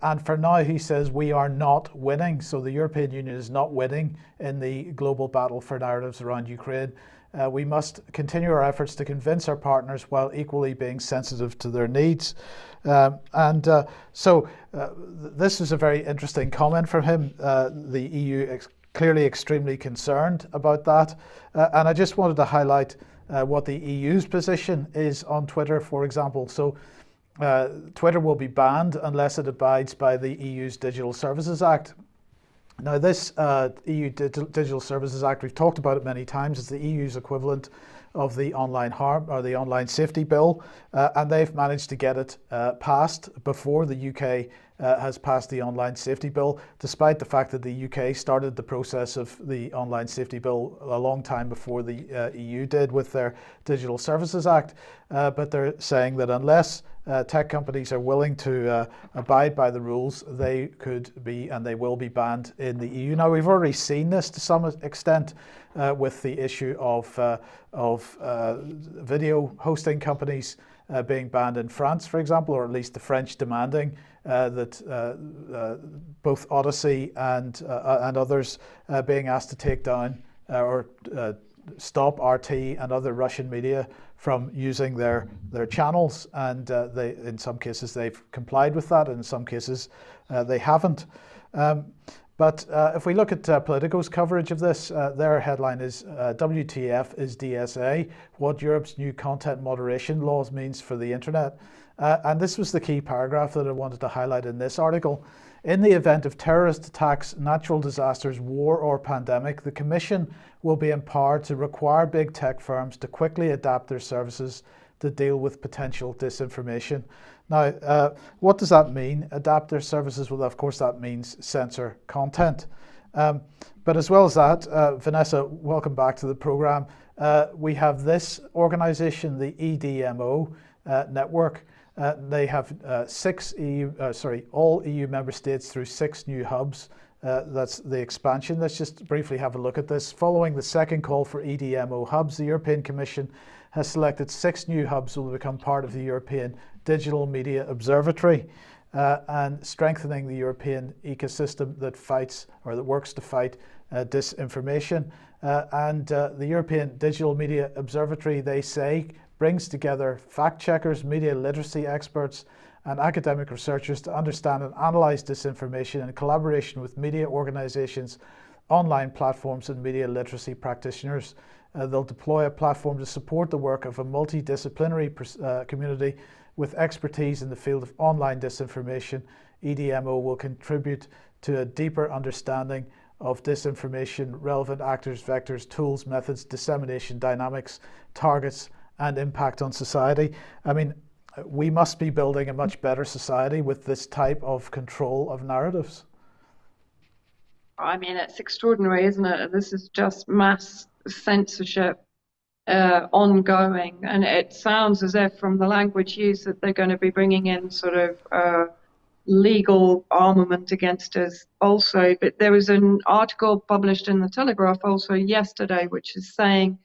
And for now, he says, we are not winning. So the European Union is not winning in the global battle for narratives around Ukraine. We must continue our efforts to convince our partners while equally being sensitive to their needs. So this is a very interesting comment from him. The EU clearly extremely concerned about that. And I just wanted to highlight what the EU's position is on Twitter, for example. So Twitter will be banned unless it abides by the EU's Digital Services Act. Now, this EU Digital Services Act, we've talked about it many times, it's the EU's equivalent of the online harm or the online safety bill, and they've managed to get it passed before the UK has passed the online safety bill, despite the fact that the UK started the process of the online safety bill a long time before the EU did with their Digital Services Act. But they're saying that unless tech companies are willing to abide by the rules, they could be and they will be banned in the EU. Now, we've already seen this to some extent with the issue of video hosting companies being banned in France, for example, or at least the French demanding that both Odyssey and others being asked to take down or stop RT and other Russian media from using their channels, and they, in some cases they've complied with that, and in some cases they haven't. But if we look at Politico's coverage of this, their headline is WTF is DSA, what Europe's new content moderation laws means for the internet. And this was the key paragraph that I wanted to highlight in this article. In the event of terrorist attacks, natural disasters, war or pandemic, the Commission will be empowered to require big tech firms to quickly adapt their services to deal with potential disinformation. Now, what does that mean? Adapt their services? Well, of course, that means censor content. But as well as that, Vanessa, welcome back to the program. We have this organization, the EDMO network. They have all EU member states through 6 new hubs. That's the expansion. Let's just briefly have a look at this. Following the second call for EDMO hubs, the European Commission has selected 6 new hubs that will become part of the European Digital Media Observatory, and strengthening the European ecosystem that fights or that works to fight disinformation. The European Digital Media Observatory, they say, brings together fact-checkers, media literacy experts, and academic researchers to understand and analyze disinformation in collaboration with media organizations, online platforms, and media literacy practitioners. They'll deploy a platform to support the work of a multidisciplinary community with expertise in the field of online disinformation. EDMO will contribute to a deeper understanding of disinformation, relevant actors, vectors, tools, methods, dissemination, dynamics, targets, and impact on society. I mean, we must be building a much better society with this type of control of narratives. I mean, it's extraordinary, isn't it? This is just mass censorship ongoing, and it sounds as if from the language used that they're going to be bringing in sort of legal armament against us also. But there was an article published in the Telegraph also yesterday which is saying,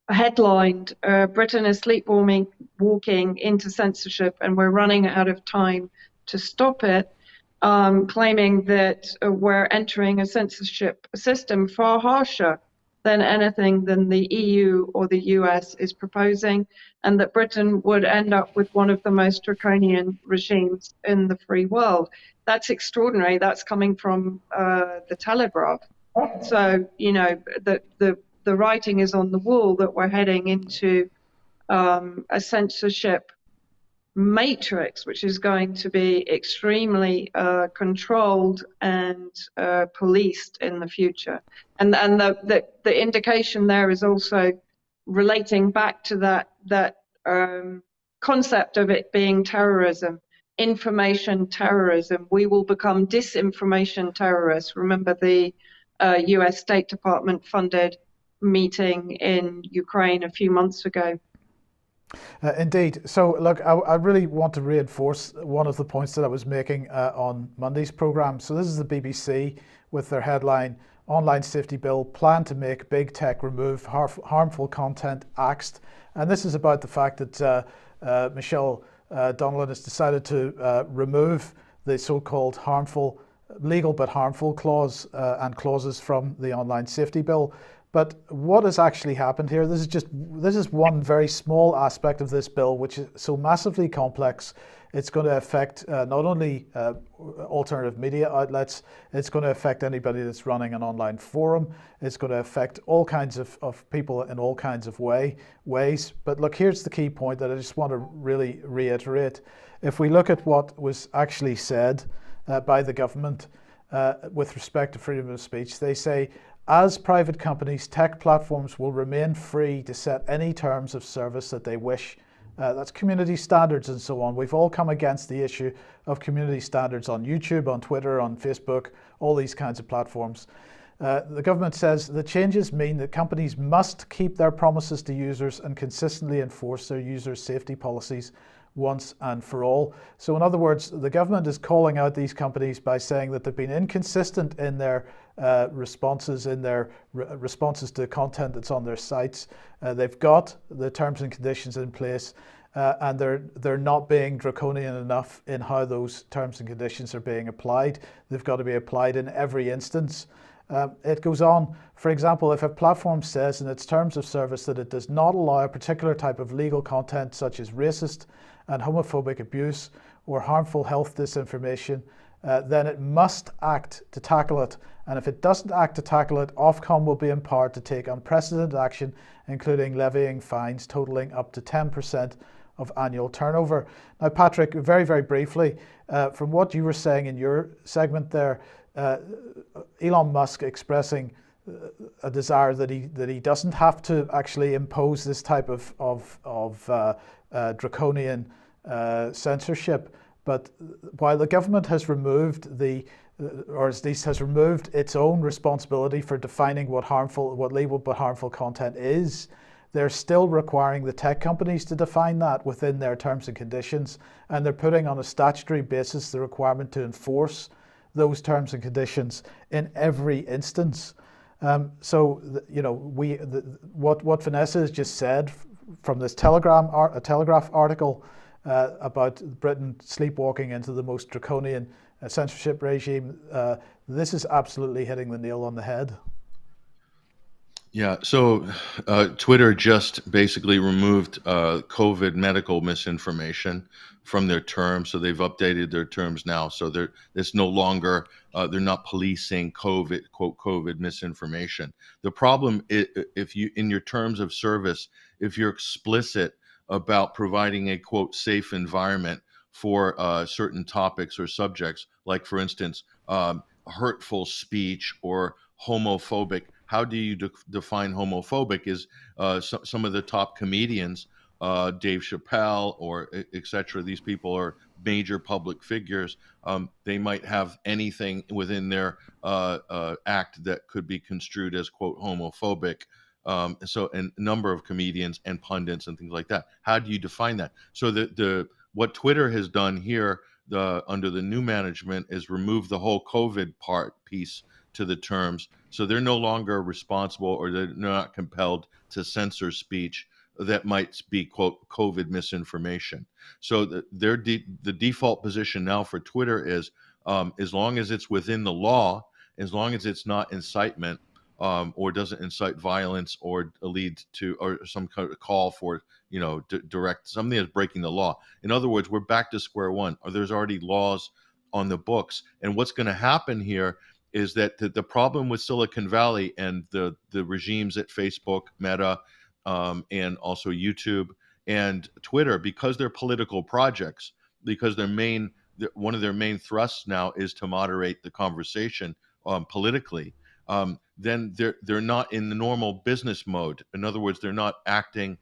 headlined, Britain is sleepwalking into censorship and we're running out of time to stop it, claiming that we're entering a censorship system far harsher than anything than the EU or the US is proposing, and that Britain would end up with one of the most draconian regimes in the free world. That's extraordinary. That's coming from the Telegraph. So, you know, the writing is on the wall that we're heading into a censorship matrix, which is going to be extremely controlled and policed in the future. And the indication there is also relating back to that concept of it being terrorism, information terrorism. We will become disinformation terrorists. Remember the US State Department funded meeting in Ukraine a few months ago. Indeed. So look, I really want to reinforce one of the points that I was making on Monday's programme. So this is the BBC with their headline, Online Safety Bill, plan to make big tech remove harmful content axed. And this is about the fact that Michelle Donnellan has decided to remove the so-called harmful, legal but harmful clause and clauses from the online safety bill. But what has actually happened here? This is one very small aspect of this bill, which is so massively complex. It's going to affect not only alternative media outlets, it's going to affect anybody that's running an online forum. It's going to affect all kinds of people in all kinds of ways. But look, here's the key point that I just want to really reiterate. If we look at what was actually said by the government with respect to freedom of speech, they say, as private companies, tech platforms will remain free to set any terms of service that they wish. That's community standards and so on. We've all come against the issue of community standards on YouTube, on Twitter, on Facebook, all these kinds of platforms. The government says the changes mean that companies must keep their promises to users and consistently enforce their users' safety policies once and for all. So in other words, the government is calling out these companies by saying that they've been inconsistent in their responses to content that's on their sites. They've got the terms and conditions in place, and they're not being draconian enough in how those terms and conditions are being applied. They've got to be applied in every instance. It goes on, for example, if a platform says in its terms of service that it does not allow a particular type of legal content such as racist and homophobic abuse or harmful health disinformation, then it must act to tackle it. And if it doesn't act to tackle it, Ofcom will be empowered to take unprecedented action, including levying fines totaling up to 10% of annual turnover. Now, Patrick, very, very briefly, from what you were saying in your segment there, Elon Musk expressing a desire that he doesn't have to actually impose this type of draconian censorship. But while the government has removed or at least has removed its own responsibility for defining what labeled but harmful content is, they're still requiring the tech companies to define that within their terms and conditions, and they're putting on a statutory basis the requirement to enforce those terms and conditions in every instance. What Vanessa has just said from this Telegraph article about Britain sleepwalking into the most draconian censorship regime, this is absolutely hitting the nail on the head. Yeah, so Twitter just basically removed COVID medical misinformation from their terms. So they've updated their terms now. So it's no longer, they're not policing COVID, quote, COVID misinformation. The problem is if you, in your terms of service, if you're explicit about providing a, quote, safe environment for certain topics or subjects, like, for instance, hurtful speech or homophobic. How do you define homophobic? Is some of the top comedians, Dave Chappelle or et cetera, these people are major public figures. They might have anything within their act that could be construed as, quote, homophobic. So a number of comedians and pundits and things like that. How do you define that? So what Twitter has done here under the new management is remove the whole COVID piece to the terms. So they're no longer responsible, or they're not compelled to censor speech that might be, quote, COVID misinformation. So the default position now for Twitter is, as long as it's within the law, as long as it's not incitement, or doesn't incite violence or lead to, or some kind of call for, direct something that's breaking the law. In other words, we're back to square one, or there's already laws on the books. And what's going to happen here is that the problem with Silicon Valley and the regimes at Facebook, Meta, and also YouTube and Twitter, because they're political projects, because one of their main thrusts now is to moderate the conversation politically. Then they're not in the normal business mode. In other words, they're not acting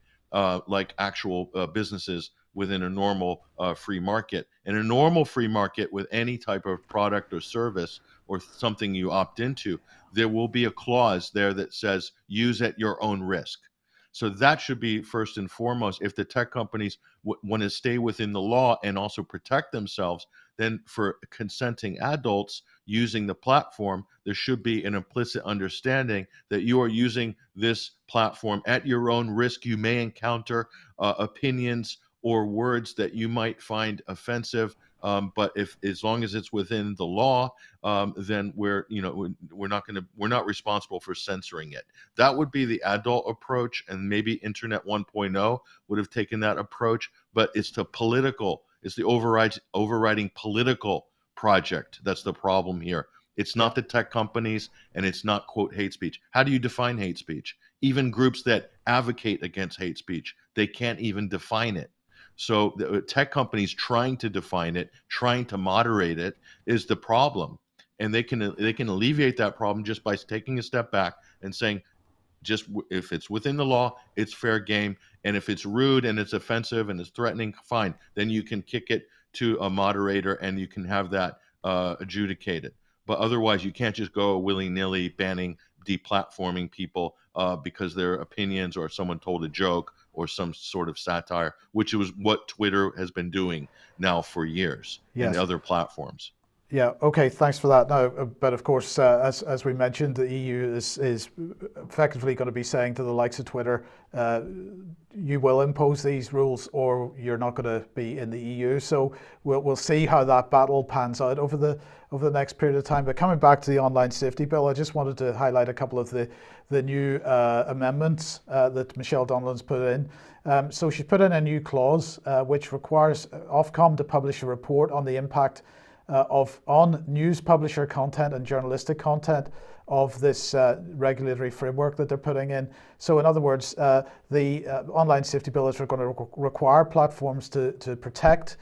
like actual businesses within a normal free market. In a normal free market with any type of product or service or something you opt into, there will be a clause there that says use at your own risk. So that should be first and foremost. If the tech companies want to stay within the law and also protect themselves, then for consenting adults using the platform, there should be an implicit understanding that you are using this platform at your own risk. You may encounter opinions or words that you might find offensive, But if as long as it's within the law, then we're not responsible for censoring it. That would be the adult approach, and maybe Internet 1.0 would have taken that approach. But it's the overriding political project that's the problem here. It's not the tech companies, and it's not, quote, hate speech. How do you define hate speech? Even groups that advocate against hate speech, they can't even define it. So the tech companies trying to define it, trying to moderate it, is the problem. And they can alleviate that problem just by taking a step back and saying, if it's within the law, it's fair game. And if it's rude and it's offensive and it's threatening, fine. Then you can kick it to a moderator and you can have that adjudicated. But otherwise, you can't just go willy-nilly banning, deplatforming people because their opinions or someone told a joke or some sort of satire, which was what Twitter has been doing now for years and other platforms. Yeah. Okay. Thanks for that. Now, but of course, as we mentioned, the EU is effectively going to be saying to the likes of Twitter, you will impose these rules, or you're not going to be in the EU. So we'll see how that battle pans out over the next period of time. But coming back to the online safety bill, I just wanted to highlight a couple of the new amendments that Michelle Donlan's put in. So she's put in a new clause which requires Ofcom to publish a report on the impact on news publisher content and journalistic content of this regulatory framework that they're putting in. So in other words, the online safety bill is going to require platforms to protect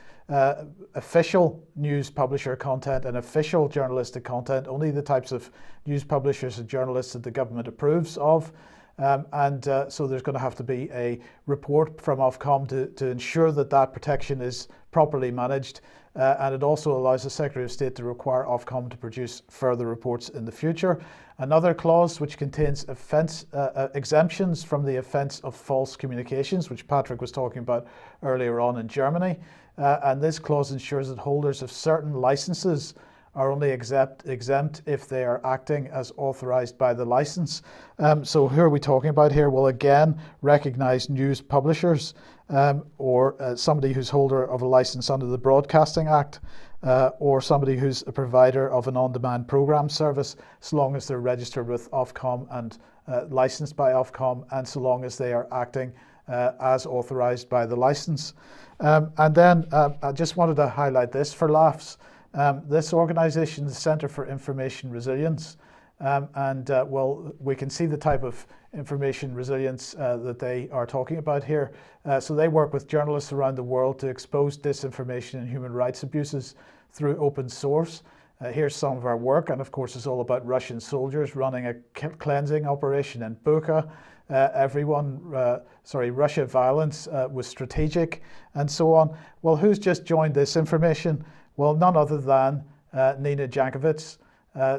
official news publisher content and official journalistic content, only the types of news publishers and journalists that the government approves of. So there's going to have to be a report from Ofcom to ensure that protection is properly managed. And it also allows the Secretary of State to require Ofcom to produce further reports in the future. Another clause which contains exemptions from the offence of false communications, which Patrick was talking about earlier on in Germany. And this clause ensures that holders of certain licenses are only exempt if they are acting as authorised by the licence. So who are we talking about here? Well, again, recognise news publishers or somebody who's holder of a licence under the Broadcasting Act or somebody who's a provider of an on-demand programme service, so long as they're registered with Ofcom and licensed by Ofcom, and so long as they are acting as authorised by the licence. And then I just wanted to highlight this for laughs. This organisation, the Centre for Information Resilience, we can see the type of information resilience that they are talking about here. So they work with journalists around the world to expose disinformation and human rights abuses through open source. Here's some of our work, and of course it's all about Russian soldiers running a cleansing operation in Bucha. Russia violence was strategic, and so on. Well, who's just joined this information? Well, none other than Nina Jankovic.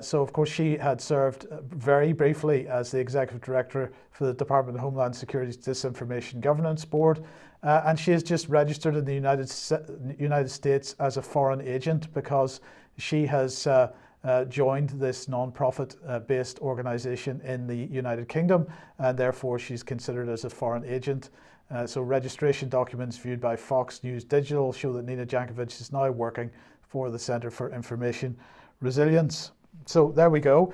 So, of course, she had served very briefly as the Executive Director for the Department of Homeland Security's Disinformation Governance Board. And she has just registered in the United States as a foreign agent because she has joined this non-profit-based organisation in the United Kingdom, and therefore she's considered as a foreign agent. So registration documents viewed by Fox News Digital show that Nina Jankovic is now working for the Centre for Information Resilience. So there we go.